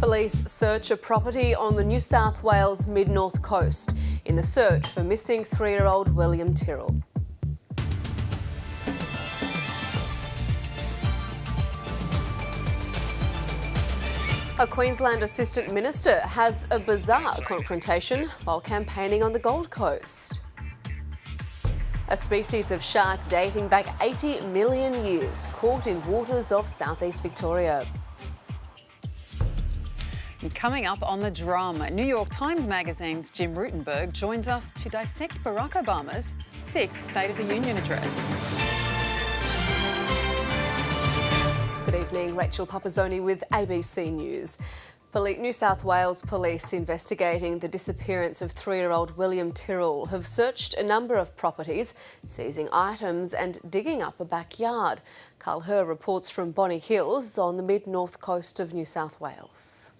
Police search a property on the New South Wales mid-north coast in the search for missing 3-year-old William Tyrrell. A Queensland Assistant Minister has a bizarre confrontation while campaigning on the Gold Coast. A species of shark dating back 80 million years caught in waters off southeast Victoria. And coming up on the drum, New York Times Magazine's Jim Rutenberg joins us to dissect Barack Obama's 6th State of the Union address. Good evening, Rachel Pupazzoni with ABC News. New South Wales police investigating the disappearance of 3-year-old William Tyrrell have searched a number of properties, seizing items and digging up a backyard. Carl Herr reports from Bonny Hills on the mid-north coast of New South Wales.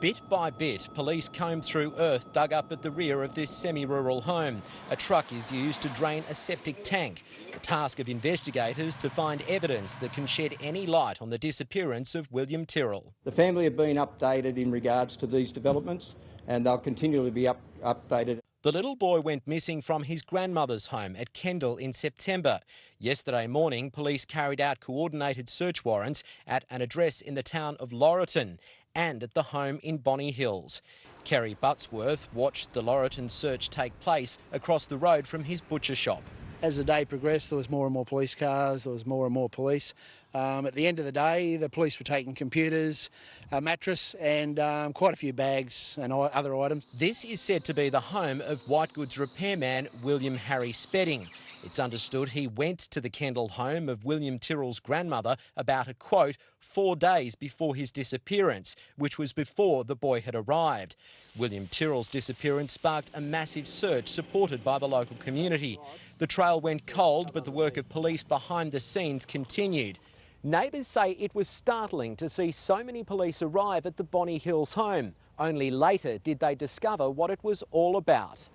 Bit by bit, police comb through earth dug up at the rear of this semi-rural home. A truck is used to drain a septic tank. The task of investigators to find evidence that can shed any light on the disappearance of William Tyrrell. The family have been updated in regards to these developments and they'll continually be updated. The little boy went missing from his grandmother's home at Kendall in September. Yesterday morning, police carried out coordinated search warrants at an address in the town of Laurelton and at the home in Bonny Hills. Kerry Buttsworth watched the Laurelton search take place across the road from his butcher shop. As the day progressed, there was more and more police cars, there was more and more police. At the end of the day, the police were taking computers, a mattress and quite a few bags and other items. This is said to be the home of white goods repairman William Harry Spedding. It's understood he went to the Kendall home of William Tyrrell's grandmother about a quote 4 days before his disappearance, which was before the boy had arrived. William Tyrrell's disappearance sparked a massive search supported by the local community. The trail went cold, but the work of police behind the scenes continued. Neighbours say it was startling to see so many police arrive at the Bonny Hills home. Only later did they discover what it was all about.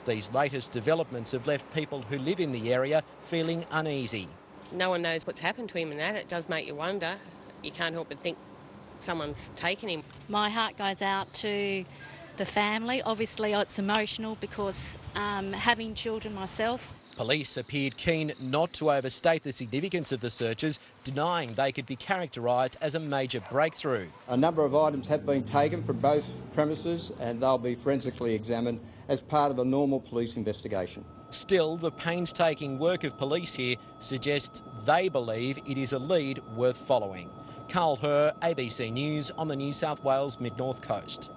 These latest developments have left people who live in the area feeling uneasy. No one knows what's happened to him and that. It does make you wonder. You can't help but think someone's taken him. My heart goes out to the family. Obviously it's emotional because having children myself. Police appeared keen not to overstate the significance of the searches, denying they could be characterised as a major breakthrough. A number of items have been taken from both premises and they'll be forensically examined as part of a normal police investigation. Still, the painstaking work of police here suggests they believe it is a lead worth following. Carl Herr, ABC News on the New South Wales mid-north coast.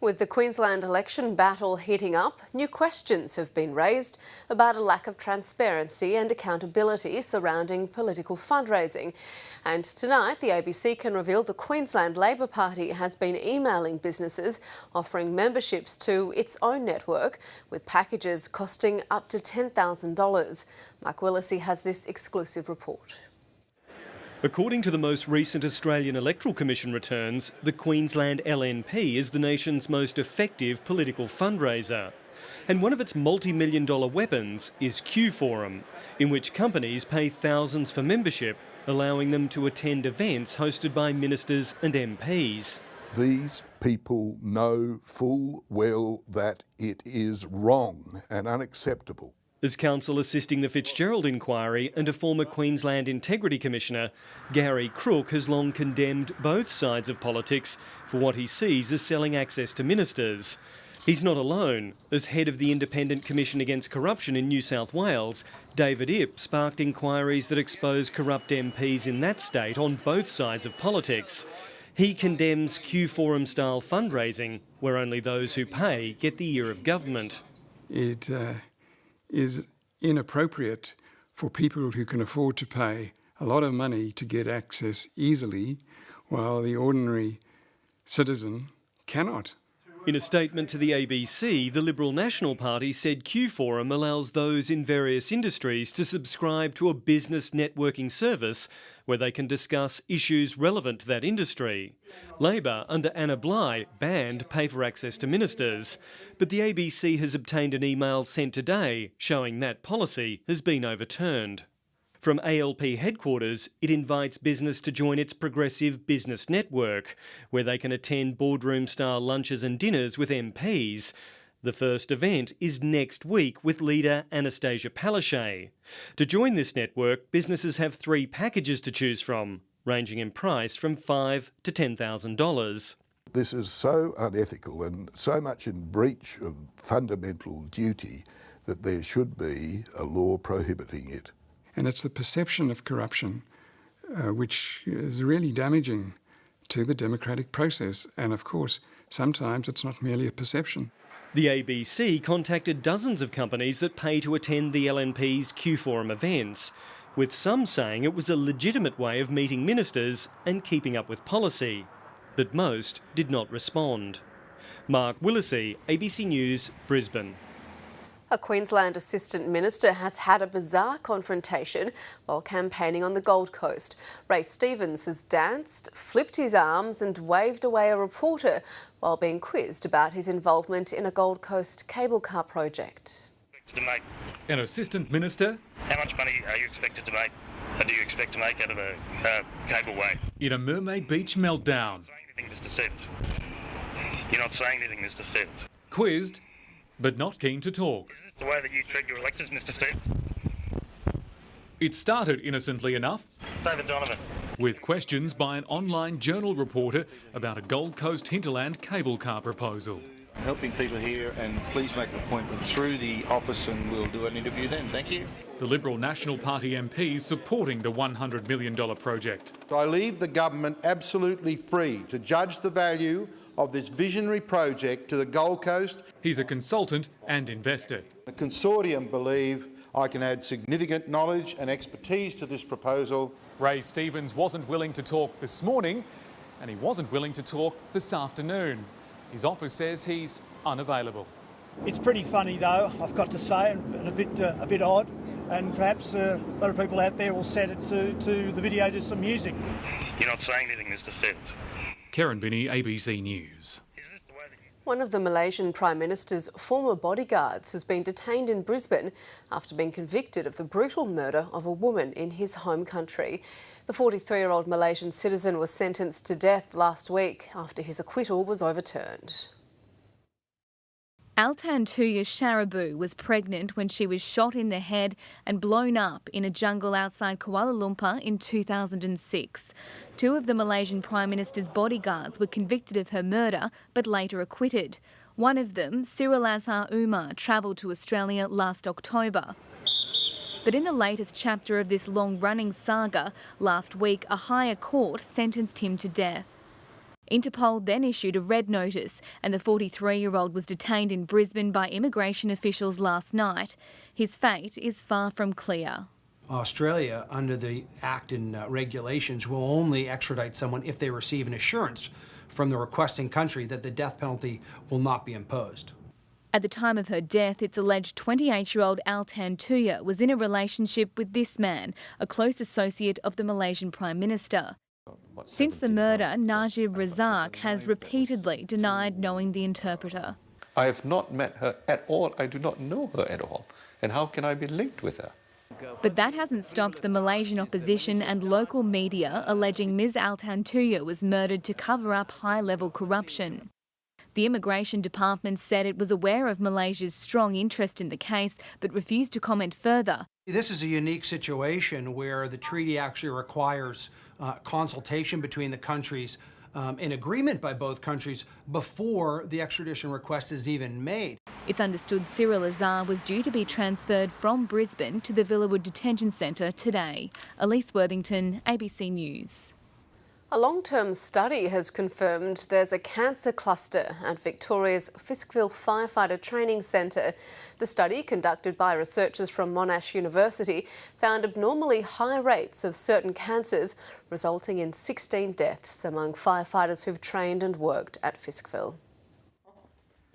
With the Queensland election battle heating up, new questions have been raised about a lack of transparency and accountability surrounding political fundraising. And tonight, the ABC can reveal the Queensland Labor Party has been emailing businesses offering memberships to its own network, with packages costing up to $10,000. Mike Willesee has this exclusive report. According to the most recent Australian Electoral Commission returns, the Queensland LNP is the nation's most effective political fundraiser. And one of its multi-million-dollar weapons is Q Forum, in which companies pay thousands for membership, allowing them to attend events hosted by ministers and MPs. These people know full well that it is wrong and unacceptable. As counsel assisting the Fitzgerald inquiry and a former Queensland Integrity Commissioner, Gary Crook has long condemned both sides of politics for what he sees as selling access to ministers. He's not alone, as head of the Independent Commission Against Corruption in New South Wales, David Ip sparked inquiries that expose corrupt MPs in that state on both sides of politics. He condemns Q Forum-style fundraising, where only those who pay get the ear of government. It is inappropriate for people who can afford to pay a lot of money to get access easily, while the ordinary citizen cannot. In a statement to the ABC, the Liberal National Party said Q Forum allows those in various industries to subscribe to a business networking service where they can discuss issues relevant to that industry. Labor, under Anna Bligh, banned pay-for access to ministers. But the ABC has obtained an email sent today showing that policy has been overturned. From ALP headquarters, it invites business to join its progressive business network, where they can attend boardroom-style lunches and dinners with MPs. The first event is next week with leader Anastasia Palaszczuk. To join this network, businesses have 3 packages to choose from, ranging in price from $5,000 to $10,000. This is so unethical and so much in breach of fundamental duty that there should be a law prohibiting it. And it's the perception of corruption which is really damaging to the democratic process. And of course, sometimes it's not merely a perception. The ABC contacted dozens of companies that pay to attend the LNP's Q Forum events, with some saying it was a legitimate way of meeting ministers and keeping up with policy. But most did not respond. Mark Willisey, ABC News, Brisbane. A Queensland Assistant Minister has had a bizarre confrontation while campaigning on the Gold Coast. Ray Stevens has danced, flipped his arms and waved away a reporter while being quizzed about his involvement in a Gold Coast cable car project. An Assistant Minister? How much money are you expected to make? Or do you expect to make out of a cableway? In a Mermaid Beach meltdown. Mr. Stevens. You're not saying anything, Mr. Stevens. Quizzed, but not keen to talk. Is this the way that you treat your electors, Mr. Stevens? It started innocently enough. David Donovan. With questions by an online journal reporter about a Gold Coast hinterland cable car proposal. Helping people here, and please make an appointment through the office and we'll do an interview then. Thank you. The Liberal National Party MPs supporting the $100 million project. I leave the government absolutely free to judge the value of this visionary project to the Gold Coast. He's a consultant and investor. The consortium believe I can add significant knowledge and expertise to this proposal. Ray Stevens wasn't willing to talk this morning, and he wasn't willing to talk this afternoon. His office says he's unavailable. It's pretty funny though, I've got to say, and a bit odd, and perhaps a lot of people out there will set it to the video to some music. You're not saying anything, Mr. Stevens. Karen Binney, ABC News. One of the Malaysian Prime Minister's former bodyguards has been detained in Brisbane after being convicted of the brutal murder of a woman in his home country. The 43-year-old Malaysian citizen was sentenced to death last week after his acquittal was overturned. Altan Tuya Sharabu was pregnant when she was shot in the head and blown up in a jungle outside Kuala Lumpur in 2006. 2 of the Malaysian Prime Minister's bodyguards were convicted of her murder but later acquitted. One of them, Cyril Azhar Umar, travelled to Australia last October. But in the latest chapter of this long-running saga, last week a higher court sentenced him to death. Interpol then issued a red notice and the 43-year-old was detained in Brisbane by immigration officials last night. His fate is far from clear. Australia, under the Act and regulations, will only extradite someone if they receive an assurance from the requesting country that the death penalty will not be imposed. At the time of her death, it's alleged 28-year-old Altan Tuya was in a relationship with this man, a close associate of the Malaysian Prime Minister. Since the murder, Najib Razak has repeatedly denied knowing the interpreter. I have not met her at all. I do not know her at all. And how can I be linked with her? But that hasn't stopped the Malaysian opposition and local media alleging Ms Altan Tuya was murdered to cover up high-level corruption. The Immigration Department said it was aware of Malaysia's strong interest in the case but refused to comment further. This is a unique situation where the treaty actually requires consultation between the countries, an agreement by both countries before the extradition request is even made. It's understood Cyril Azhar was due to be transferred from Brisbane to the Villawood Detention Centre today. Elise Worthington, ABC News. A long-term study has confirmed there's a cancer cluster at Victoria's Fiskville Firefighter Training Centre. The study, conducted by researchers from Monash University, found abnormally high rates of certain cancers, resulting in 16 deaths among firefighters who've trained and worked at Fiskville.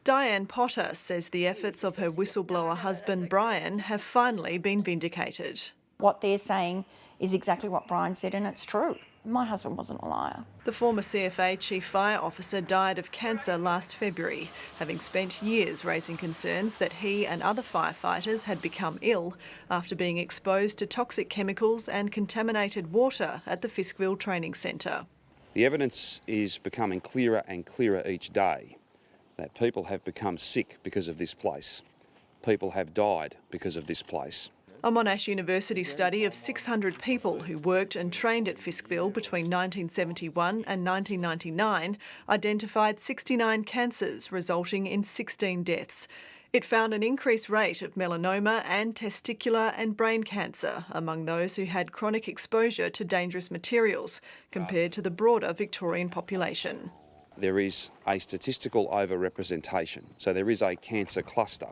Diane Potter says the efforts of her whistleblower husband Brian have finally been vindicated. What they're saying is exactly what Brian said, and it's true. My husband wasn't a liar. The former CFA Chief Fire Officer died of cancer last February, having spent years raising concerns that he and other firefighters had become ill after being exposed to toxic chemicals and contaminated water at the Fiskville Training Centre. The evidence is becoming clearer and clearer each day that people have become sick because of this place. People have died because of this place. A Monash University study of 600 people who worked and trained at Fiskville between 1971 and 1999 identified 69 cancers, resulting in 16 deaths. It found an increased rate of melanoma and testicular and brain cancer among those who had chronic exposure to dangerous materials compared to the broader Victorian population. There is a statistical overrepresentation, so there is a cancer cluster.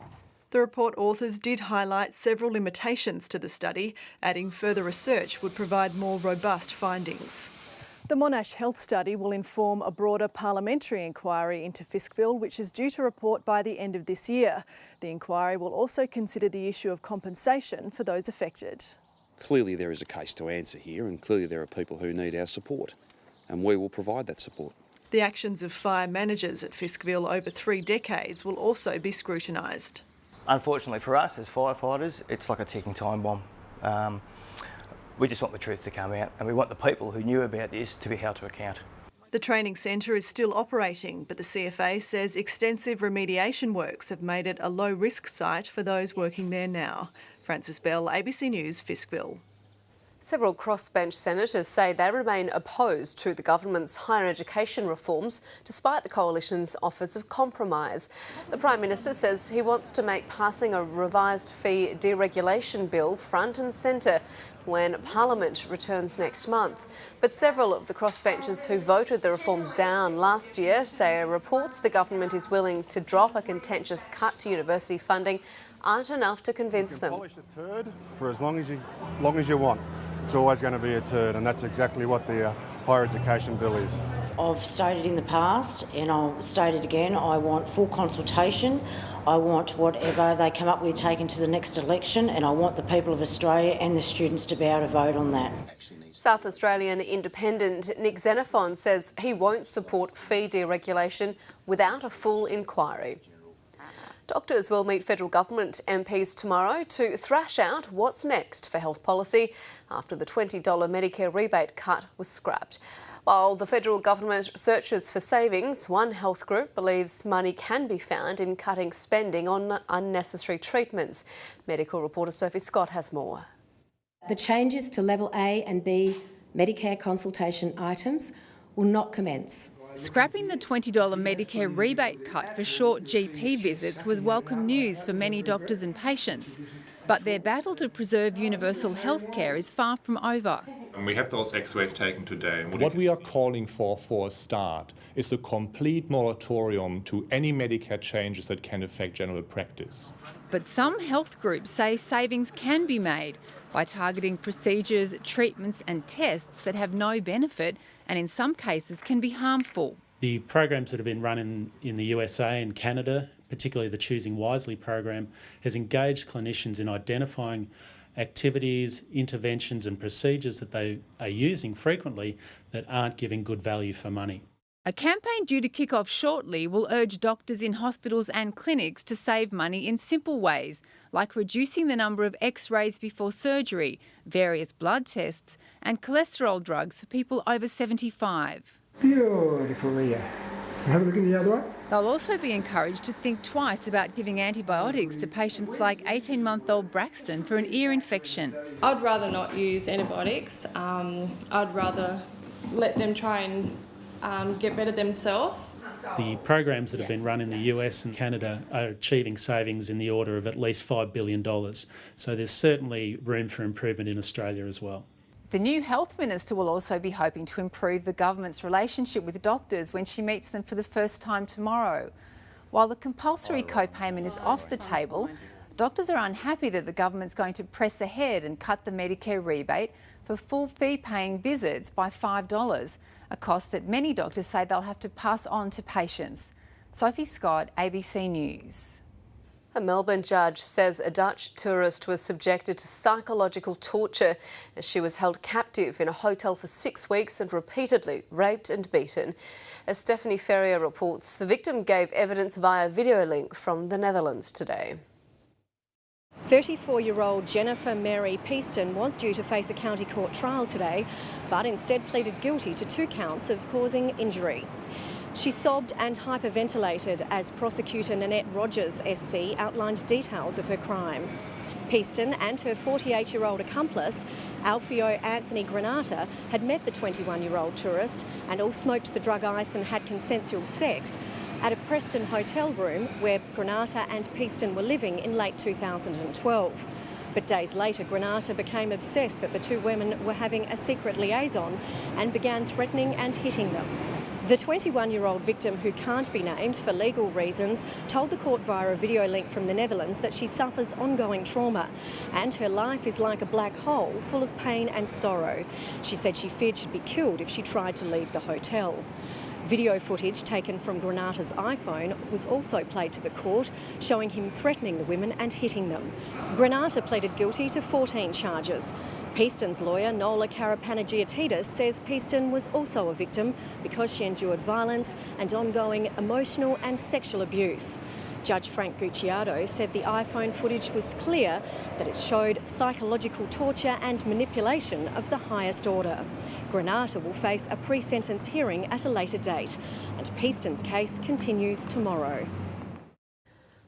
The report authors did highlight several limitations to the study, adding further research would provide more robust findings. The Monash Health Study will inform a broader parliamentary inquiry into Fiskville, which is due to report by the end of this year. The inquiry will also consider the issue of compensation for those affected. Clearly there is a case to answer here, and clearly there are people who need our support, and we will provide that support. The actions of fire managers at Fiskville over 3 decades will also be scrutinised. Unfortunately for us as firefighters, it's like a ticking time bomb. We just want the truth to come out, and we want the people who knew about this to be held to account. The training centre is still operating, but the CFA says extensive remediation works have made it a low-risk site for those working there now. Frances Bell, ABC News, Fiskville. Several crossbench senators say they remain opposed to the government's higher education reforms, despite the coalition's offers of compromise. The Prime Minister says he wants to make passing a revised fee deregulation bill front and centre when Parliament returns next month. But several of the crossbenchers who voted the reforms down last year say reports the government is willing to drop a contentious cut to university funding aren't enough to convince them. Polish a turd for as long as you want. It's always going to be a turd, and that's exactly what the higher education bill is. I've stated in the past, and I'll state it again, I want full consultation. I want whatever they come up with taken to the next election, and I want the people of Australia and the students to be able to vote on that. South Australian independent Nick Xenophon says he won't support fee deregulation without a full inquiry. Doctors will meet federal government MPs tomorrow to thrash out what's next for health policy after the $20 Medicare rebate cut was scrapped. While the federal government searches for savings, one health group believes money can be found in cutting spending on unnecessary treatments. Medical reporter Sophie Scott has more. The changes to Level A and B Medicare consultation items will not commence. Scrapping the $20 Medicare rebate cut for short GP visits was welcome news for many doctors and patients. But their battle to preserve universal health care is far from over. And we have those X-rays taken today. What we are calling for a start is a complete moratorium to any Medicare changes that can affect general practice. But some health groups say savings can be made by targeting procedures, treatments and tests that have no benefit and in some cases can be harmful. The programs that have been run in the USA and Canada, particularly the Choosing Wisely program, has engaged clinicians in identifying activities, interventions and procedures that they are using frequently that aren't giving good value for money. A campaign due to kick off shortly will urge doctors in hospitals and clinics to save money in simple ways, like reducing the number of X-rays before surgery, various blood tests and cholesterol drugs for people over 75. Beautiful, Leah. Have a look in the other one. They'll also be encouraged to think twice about giving antibiotics to patients like 18-month-old Braxton for an ear infection. I'd rather not use antibiotics. I'd rather let them try and get better themselves. The programs that have been run in the US and Canada are achieving savings in the order of at least $5 billion. So there's certainly room for improvement in Australia as well. The new health minister will also be hoping to improve the government's relationship with doctors when she meets them for the first time tomorrow. While the compulsory co-payment is off the table, doctors are unhappy that the government's going to press ahead and cut the Medicare rebate for full fee-paying visits by $5, a cost that many doctors say they'll have to pass on to patients. Sophie Scott, ABC News. A Melbourne judge says a Dutch tourist was subjected to psychological torture as she was held captive in a hotel for 6 weeks and repeatedly raped and beaten. As Stephanie Ferrier reports, the victim gave evidence via video link from the Netherlands today. 34-year-old Jennifer Mary Peaston was due to face a county court trial today, but instead pleaded guilty to 2 counts of causing injury. She sobbed and hyperventilated as prosecutor Nanette Rogers SC outlined details of her crimes. Peaston and her 48-year-old accomplice, Alfio Anthony Granata, had met the 21-year-old tourist and all smoked the drug ice and had consensual sex at a Preston hotel room where Granata and Peaston were living in late 2012. But days later, Granata became obsessed that the 2 women were having a secret liaison and began threatening and hitting them. The 21-year-old victim, who can't be named for legal reasons, told the court via a video link from the Netherlands that she suffers ongoing trauma and her life is like a black hole full of pain and sorrow. She said she feared she'd be killed if she tried to leave the hotel. Video footage taken from Granata's iPhone was also played to the court, showing him threatening the women and hitting them. Granata pleaded guilty to 14 charges. Peaston's lawyer, Nola Karapanagiotidis, says Peaston was also a victim because she endured violence and ongoing emotional and sexual abuse. Judge Frank Gucciardo said the iPhone footage was clear that it showed psychological torture and manipulation of the highest order. Granata will face a pre-sentence hearing at a later date, and Peaston's case continues tomorrow.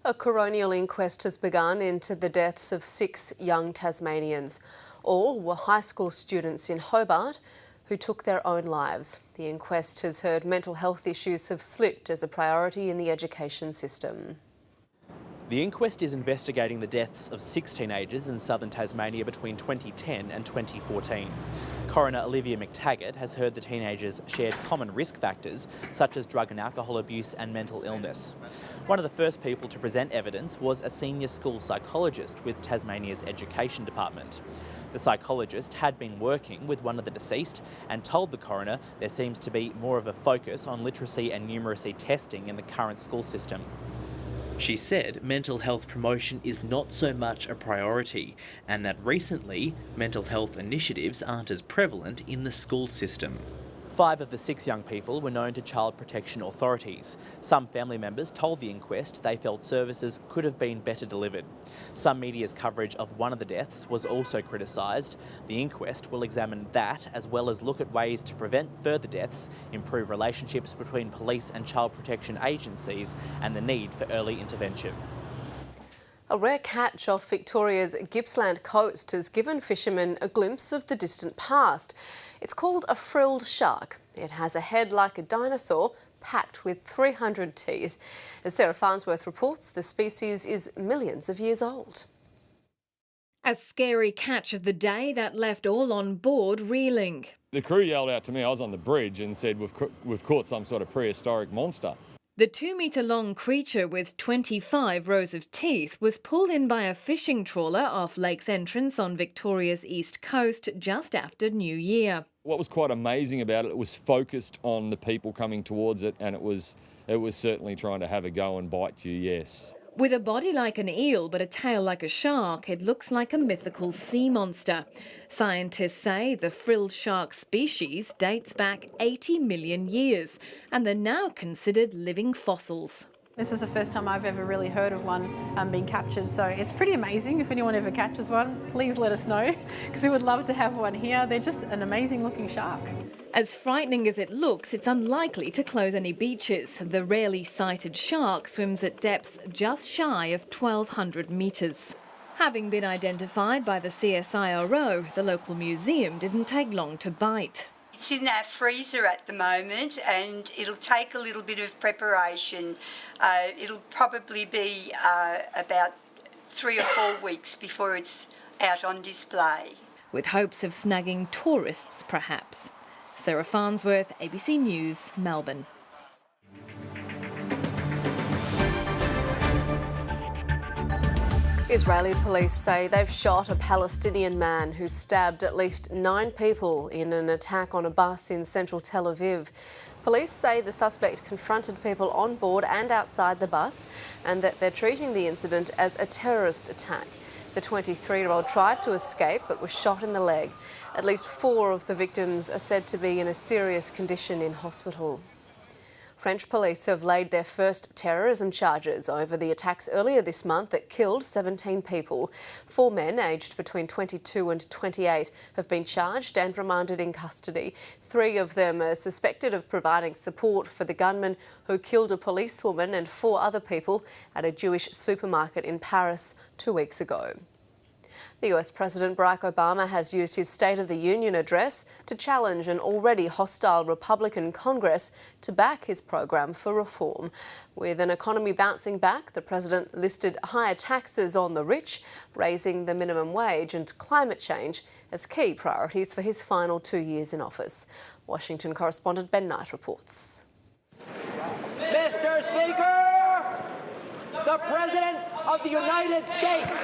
A coronial inquest has begun into the deaths of 6 young Tasmanians. All were high school students in Hobart who took their own lives. The inquest has heard mental health issues have slipped as a priority in the education system. The inquest is investigating the deaths of 6 teenagers in southern Tasmania between 2010 and 2014. Coroner Olivia McTaggart has heard the teenagers shared common risk factors such as drug and alcohol abuse and mental illness. One of the first people to present evidence was a senior school psychologist with Tasmania's Education Department. The psychologist had been working with one of the deceased and told the coroner there seems to be more of a focus on literacy and numeracy testing in the current school system. She said mental health promotion is not so much a priority and that recently mental health initiatives aren't as prevalent in the school system. 5 of the 6 young people were known to child protection authorities. Some family members told the inquest they felt services could have been better delivered. Some media's coverage of one of the deaths was also criticised. The inquest will examine that as well as look at ways to prevent further deaths, improve relationships between police and child protection agencies and the need for early intervention. A rare catch off Victoria's Gippsland coast has given fishermen a glimpse of the distant past. It's called a frilled shark. It has a head like a dinosaur, packed with 300 teeth. As Sarah Farnsworth reports, the species is millions of years old. A scary catch of the day that left all on board reeling. The crew yelled out to me, I was on the bridge, and said, we've caught some sort of prehistoric monster. The 2-metre-long creature with 25 rows of teeth was pulled in by a fishing trawler off Lake's entrance on Victoria's east coast just after New Year. What was quite amazing about it was focused on the people coming towards it, and it was certainly trying to have a go and bite you, yes. With a body like an eel but a tail like a shark, it looks like a mythical sea monster. Scientists say the frilled shark species dates back 80 million years and they're now considered living fossils. This is the first time I've ever really heard of one being captured, so it's pretty amazing. If anyone ever catches one, please let us know, because we would love to have one here. They're just an amazing looking shark. As frightening as it looks, it's unlikely to close any beaches. The rarely sighted shark swims at depths just shy of 1,200 metres. Having been identified by the CSIRO, the local museum didn't take long to bite. It's in our freezer at the moment and it'll take a little bit of preparation. It'll probably be about 3 or 4 weeks before it's out on display. With hopes of snagging tourists, perhaps. Sarah Farnsworth, ABC News, Melbourne. Israeli police say they've shot a Palestinian man who stabbed at least 9 people in an attack on a bus in central Tel Aviv. Police say the suspect confronted people on board and outside the bus and that they're treating the incident as a terrorist attack. The 23-year-old tried to escape but was shot in the leg. At least 4 of the victims are said to be in a serious condition in hospital. French police have laid their first terrorism charges over the attacks earlier this month that killed 17 people. 4 men aged between 22 and 28 have been charged and remanded in custody. 3 of them are suspected of providing support for the gunman who killed a policewoman and 4 other people at a Jewish supermarket in Paris 2 weeks ago. The US President Barack Obama has used his State of the Union address to challenge an already hostile Republican Congress to back his program for reform. With an economy bouncing back, the president listed higher taxes on the rich, raising the minimum wage and climate change as key priorities for his final 2 years in office. Washington correspondent Ben Knight reports. Mr. Speaker, the President of the United States.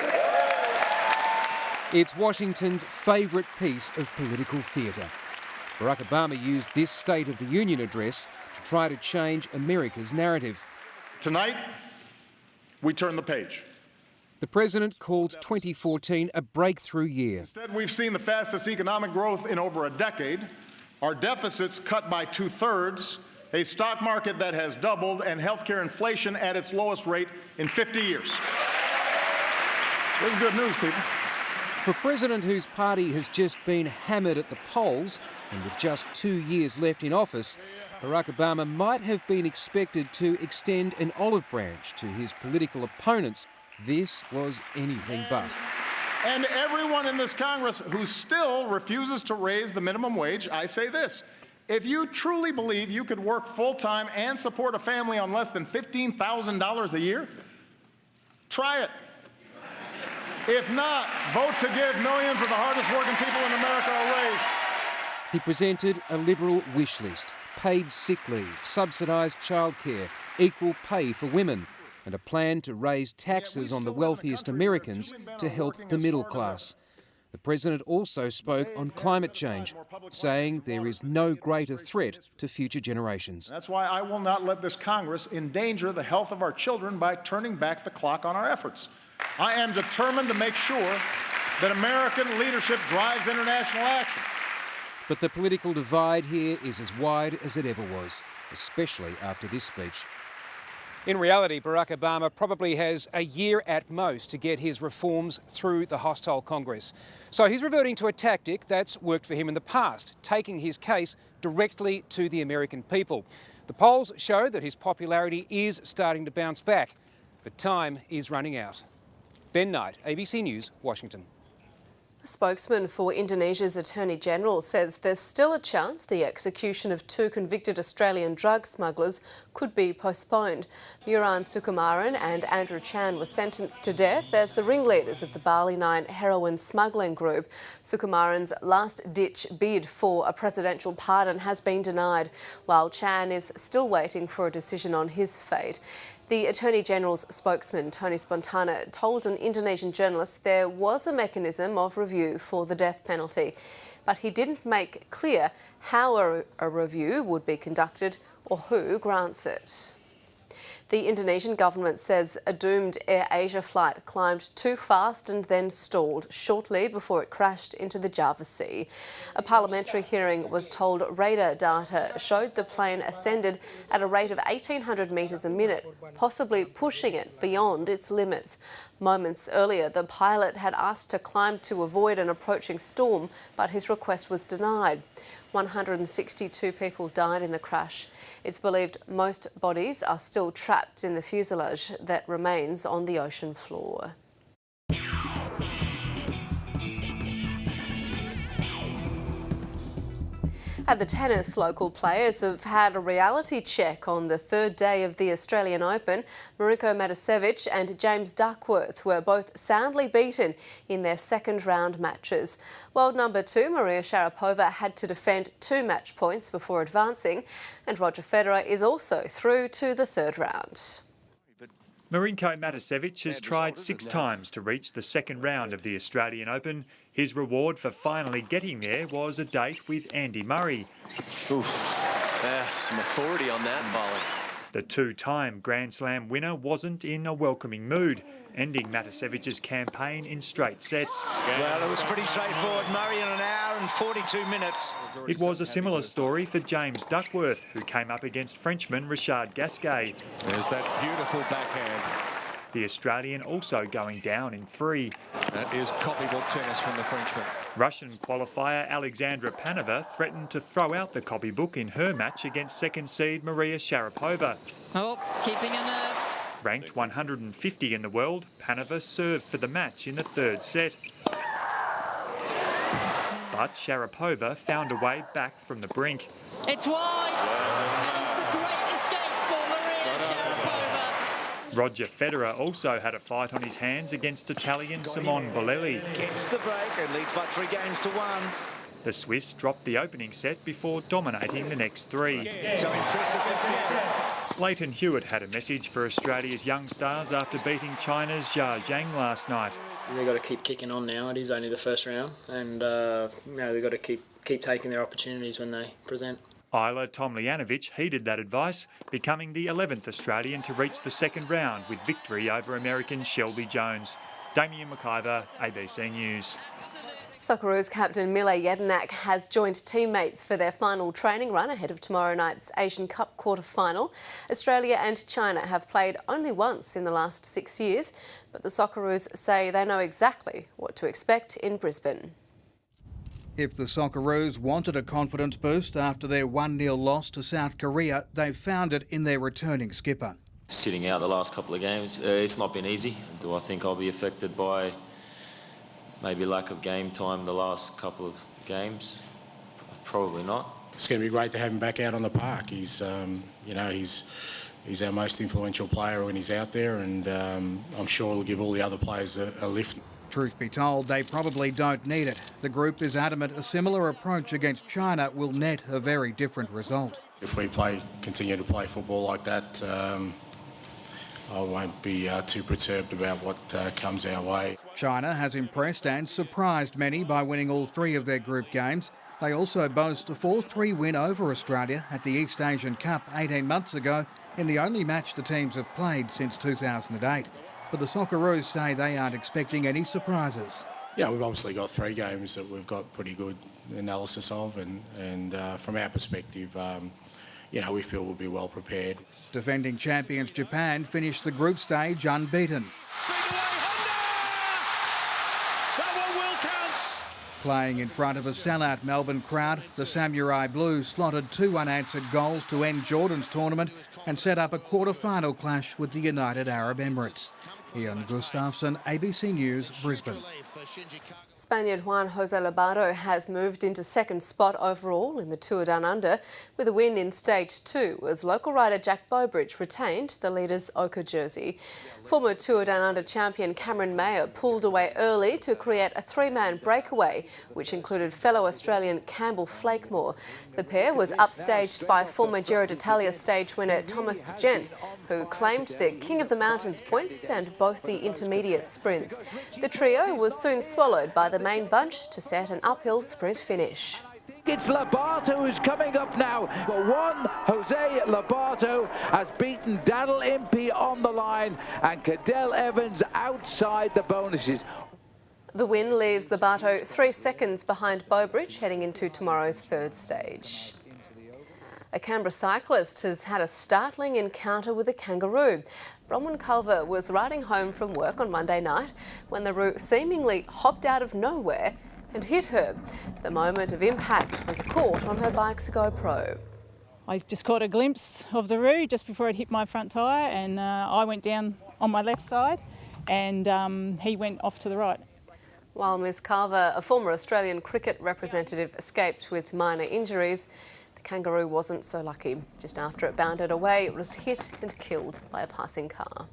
It's Washington's favourite piece of political theatre. Barack Obama used this State of the Union address to try to change America's narrative. Tonight, we turn the page. The president called 2014 a breakthrough year. Instead, we've seen the fastest economic growth in over a decade, our deficits cut by 2/3, a stock market that has doubled, and healthcare inflation at its lowest rate in 50 years. This is good news, people. For a president whose party has just been hammered at the polls, and with just 2 years left in office, Barack Obama might have been expected to extend an olive branch to his political opponents. This was anything but. And everyone in this Congress who still refuses to raise the minimum wage, I say this: if you truly believe you could work full-time and support a family on less than $15,000 a year, try it. If not, vote to give millions of the hardest working people in America a raise. He presented a Liberal wish list: paid sick leave, subsidised childcare, equal pay for women, and a plan to raise taxes on the wealthiest Americans to help the middle class. The president also spoke on climate change, saying there is no greater threat to future generations. That's why I will not let this Congress endanger the health of our children by turning back the clock on our efforts. I am determined to make sure that American leadership drives international action. But the political divide here is as wide as it ever was, especially after this speech. In reality, Barack Obama probably has a year at most to get his reforms through the hostile Congress. So he's reverting to a tactic that's worked for him in the past, taking his case directly to the American people. The polls show that his popularity is starting to bounce back, but time is running out. Ben Knight, ABC News, Washington. A spokesman for Indonesia's Attorney General says there's still a chance the execution of 2 convicted Australian drug smugglers could be postponed. Muran Sukumaran and Andrew Chan were sentenced to death as the ringleaders of the Bali 9 heroin smuggling group. Sukumaran's last-ditch bid for a presidential pardon has been denied, while Chan is still waiting for a decision on his fate. The Attorney General's spokesman, Tony Spontana, told an Indonesian journalist there was a mechanism of review for the death penalty, but he didn't make clear how a review would be conducted or who grants it. The Indonesian government says a doomed Air Asia flight climbed too fast and then stalled shortly before it crashed into the Java Sea. A parliamentary hearing was told radar data showed the plane ascended at a rate of 1,800 metres a minute, possibly pushing it beyond its limits. Moments earlier, the pilot had asked to climb to avoid an approaching storm, but his request was denied. 162 people died in the crash. It's believed most bodies are still trapped in the fuselage that remains on the ocean floor. At the tennis, local players have had a reality check on the 3rd day of the Australian Open. Mariko Maticevic and James Duckworth were both soundly beaten in their second-round matches. World number 2 Maria Sharapova had to defend 2 match points before advancing, and Roger Federer is also through to the 3rd round. But Marinko Matasevic has tried 6 times to reach the second round of the Australian Open. His reward for finally getting there was a date with Andy Murray. Some authority on that volley. The 2-time Grand Slam winner wasn't in a welcoming mood, ending Matasevic's campaign in straight sets. Well, it was pretty straightforward. Murray in an hour and 42 minutes. It was a similar story for James Duckworth, who came up against Frenchman Richard Gasquet. There's that beautiful backhand. The Australian also going down in 3. That is copybook tennis from the Frenchman. Russian qualifier Alexandra Panova threatened to throw out the copybook in her match against second seed Maria Sharapova. Oh, keeping a nerve. Ranked 150 in the world, Panova served for the match in the 3rd set. But Sharapova found a way back from the brink. It's wide, and it's the great escape for Maria Sharapova. Roger Federer also had a fight on his hands against Italian Simone Bolelli. Gets the break and leads by 3 games to 1. The Swiss dropped the opening set before dominating the next 3. So impressive for Federer. Leighton Hewitt had a message for Australia's young stars after beating China's Jia Zhang last night. They've got to keep kicking on now. It is only the first round, and they've got to keep taking their opportunities when they present. Isla Tomljanovic heeded that advice, becoming the 11th Australian to reach the second round with victory over American Shelby Jones. Damien McIver, ABC News. Socceroos captain Mile Jedinak has joined teammates for their final training run ahead of tomorrow night's Asian Cup quarter-final. Australia and China have played only once in the last 6 years, but the Socceroos say they know exactly what to expect in Brisbane. If the Socceroos wanted a confidence boost after their 1-0 loss to South Korea, they've found it in their returning skipper. Sitting out the last couple of games, it's not been easy. Do I think I'll be affected by maybe lack of game time the last couple of games? Probably not. It's going to be great to have him back out on the park. He's our most influential player when he's out there, and I'm sure he'll give all the other players a lift. Truth be told, they probably don't need it. The group is adamant a similar approach against China will net a very different result. If we continue to play football like that, I won't be too perturbed about what comes our way. China has impressed and surprised many by winning all 3 of their group games. They also boast a 4-3 win over Australia at the East Asian Cup 18 months ago, in the only match the teams have played since 2008. But the Socceroos say they aren't expecting any surprises. Yeah, we've obviously got 3 games that we've got pretty good analysis of, and from our perspective, we feel we'll be well prepared. Defending champions Japan finished the group stage unbeaten. Playing in front of a sellout Melbourne crowd, the Samurai Blues slotted 2 unanswered goals to end Jordan's tournament and set up a quarter-final clash with the United Arab Emirates. Ian Gustafsson, ABC News, Brisbane. Spaniard Juan José Lobato has moved into second spot overall in the Tour Down Under with a win in Stage 2 as local rider Jack Bowbridge retained the leader's ochre jersey. Former Tour Down Under champion Cameron Mayer pulled away early to create a 3-man breakaway, which included fellow Australian Campbell Flakemore. The pair was upstaged by former Giro d'Italia stage winner Thomas de Gent, who claimed the King of the Mountains points and both the intermediate sprints. The trio was soon swallowed by the main bunch to set an uphill sprint finish. It's Lobato who's coming up now, but Juan José Lobato has beaten Daniel Impey on the line and Cadell Evans outside the bonuses. The win leaves Lobato 3 seconds behind Bowbridge heading into tomorrow's 3rd stage. A Canberra cyclist has had a startling encounter with a kangaroo. Bronwyn Culver was riding home from work on Monday night when the roo seemingly hopped out of nowhere and hit her. The moment of impact was caught on her bike's GoPro. I just caught a glimpse of the roo just before it hit my front tyre, and I went down on my left side and he went off to the right. While Ms Carver, a former Australian cricket representative, escaped with minor injuries, the kangaroo wasn't so lucky. Just after it bounded away, it was hit and killed by a passing car.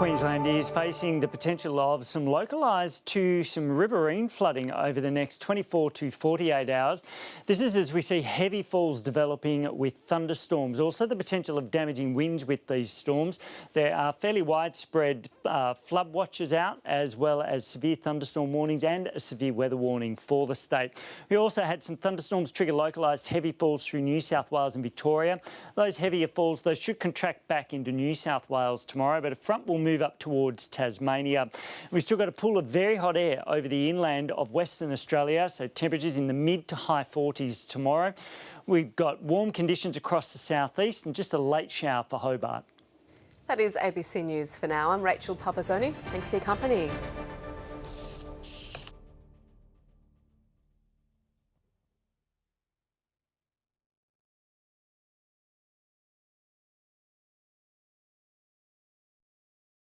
Queensland is facing the potential of some localised to some riverine flooding over the next 24 to 48 hours. This is as we see heavy falls developing with thunderstorms. Also the potential of damaging winds with these storms. There are fairly widespread flood watches out, as well as severe thunderstorm warnings and a severe weather warning for the state. We also had some thunderstorms trigger localised heavy falls through New South Wales and Victoria. Those heavier falls, those should contract back into New South Wales tomorrow, but a front will move up towards Tasmania. We've still got a pool of very hot air over the inland of Western Australia, so temperatures in the mid to high 40s tomorrow. We've got warm conditions across the southeast and just a late shower for Hobart. That is ABC News for now. I'm Rachel Pupazzoni. Thanks for your company.